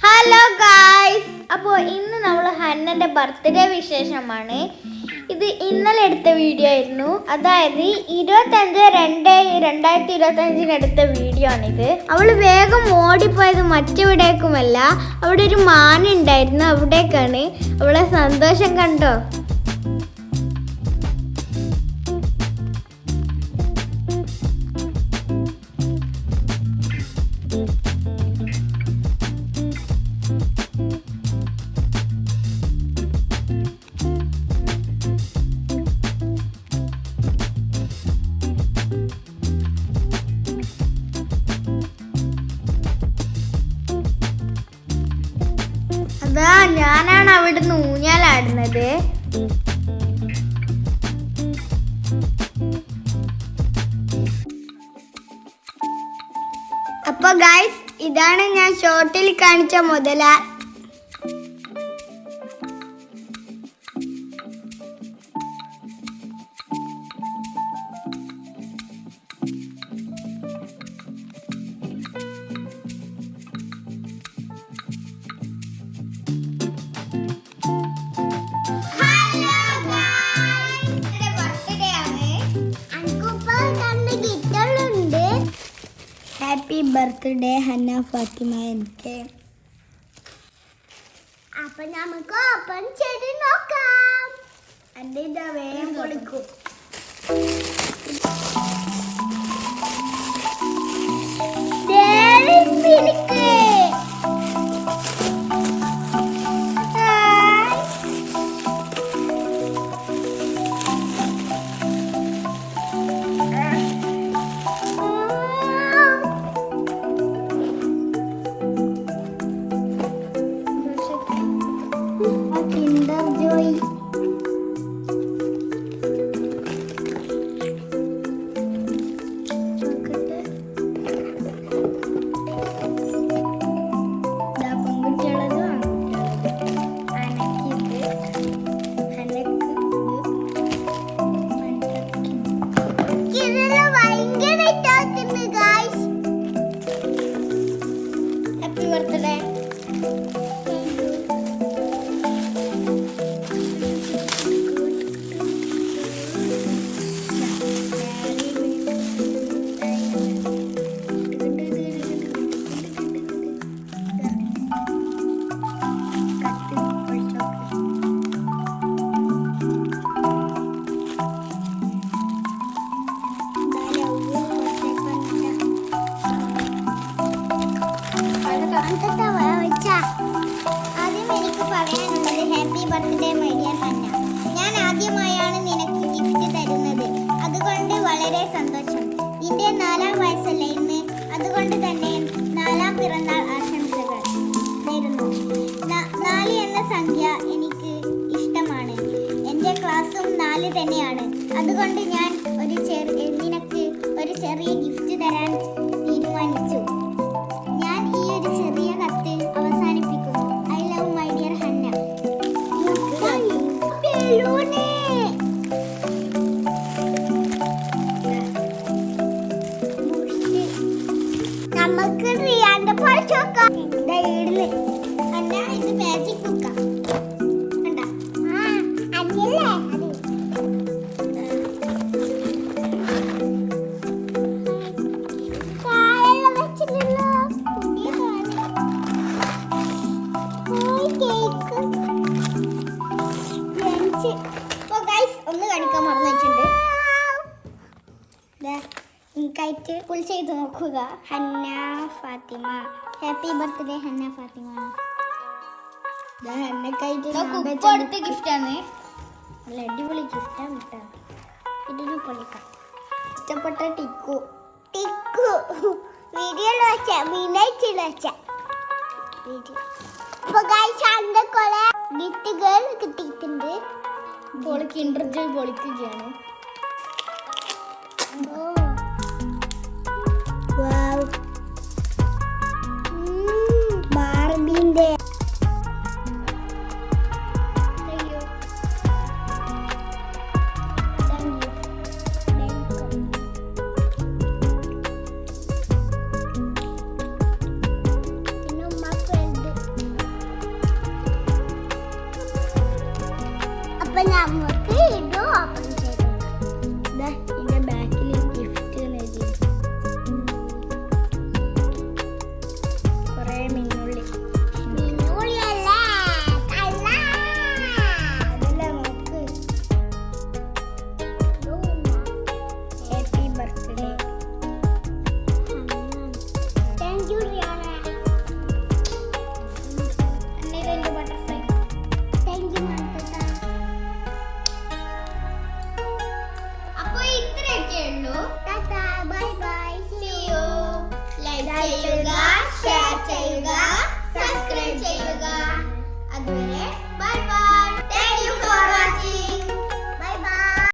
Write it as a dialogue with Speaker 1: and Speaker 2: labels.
Speaker 1: Hello guys, അപ്പോൾ ഇന്ന് നമ്മൾ ഹന്നൻ്റെ ബർത്ത്ഡേ വിശേഷമാണ്. ഇത് ഇന്നലെ എടുത്ത വീഡിയോ ആയിരുന്നു. അതായത് 25/2/2025 എടുത്ത വീഡിയോ ആണിത്. അവൾ വേഗം ഓടിപ്പോയത് മറ്റെവിടേക്കുമല്ല, അവിടെ ഒരു മാൻ ഉണ്ടായിരുന്നു, അവിടേക്കാണ്. അവളെ സന്തോഷം കണ്ടോ? അതാ ഞാനാണ് അവിടുന്ന് ഊഞ്ഞാലാടുന്നത്. അപ്പൊ ഗൈസ്, ഇതാണ് ഞാൻ ഷോർട്ടിൽ കാണിച്ച മുതല. Happy birthday Hanna Fathima. എനിക്ക് അപ്പൊ നമുക്ക് ഓപ്പൺ ചെയ്ത് നോക്കാം. എന്റെ ഇതാ വേഗം പൊളിക്കും. ആദ്യം എനിക്ക് പറയാനുള്ളത്, happy birthday my dear Hanna. ഞാൻ ആദ്യമായാണ് നിനക്ക് ഗിഫ്റ്റ് തരുന്നത്, അതുകൊണ്ട് വളരെ സന്തോഷം. നിന്റെ 4ാം വയസ്സല്ലേ ഇന്ന്, അതുകൊണ്ട് തന്നെ 4ാം പിറന്നാൾ ആശംസകൾ നേരുന്നു. 4 എന്ന സംഖ്യ എനിക്ക് ഇഷ്ടമാണ്. എൻ്റെ ക്ലാസ്സും 4 തന്നെയാണ്. അതുകൊണ്ട് ഞാൻ നിനക്ക് ഒരു ചെറിയ ഗിഫ്റ്റ് തരാൻ തീരുമാനിച്ചു. ഞാൻ ഈ ഒരു ചെറിയ കത്ത് അവസാനിപ്പിക്കുന്നു. I love my dear Hanna. നമുക്ക് റിയാന്റെ പഠിച്ചോക്കാം. ഹന്ന, ഇത് മാജിക് ബുക്കാ. കണ്ടാ? അല്ലേ ഒന്ന് കാണിക്കാൻ മറന്നു വെച്ചിട്ടുണ്ട്. നിങ്ങൾക്കായിട്ട് ഫുൾ ചെയ്ത് നോക്കുക. Hanna Fathima, happy birthday Hanna Fathima. ഹന്നക്കായിട്ട് ഗിഫ്റ്റ് ആണ്. നല്ല അടിപൊളി ഗിഫ്റ്റാണ് കേട്ടോ. ഇതിന് പൊളിക്കാം. ഇഷ്ടപ്പെട്ട ടിക്കു വീഡിയോയിൽ വെച്ച മീനാഴ്ചയിൽ വെച്ച വീഡിയോ. അപ്പൊ ഗൈസ്, അതിന്റെ കുറെ ഗിഫ്റ്റുകൾ കിട്ടിയിട്ടുണ്ട്. കിൻഡർ ജോയ് പൊളിക്കുകയാണ്. ബാർബിന്റെ പിന്നെ നമുക്ക് ഇത് ഓപ്പൺ ചെയ്ത്
Speaker 2: ഇതിന്റെ ബാക്കിൽ ഗിഫ്റ്റ് എഴുതി കുറേ മിന്നുള്ളി.
Speaker 1: മിന്നുള്ളിയല്ലേ കള്ള
Speaker 2: അതല്ല നോക്ക്. Happy birthday.
Speaker 1: Thank you Riyana.
Speaker 2: അന്നേരം ബട്ടർഫ്ലൈ.
Speaker 1: Thank you Manthutta.
Speaker 2: അപ്പോൾ ഇത്രയൊക്കെ ഉള്ളൂ.
Speaker 1: Tata bye bye
Speaker 2: See you. Like ചെയ്യുക, ഷെയർ ചെയ്യുക, സബ്സ്ക്രൈബ് ചെയ്യുക. അതുവരെ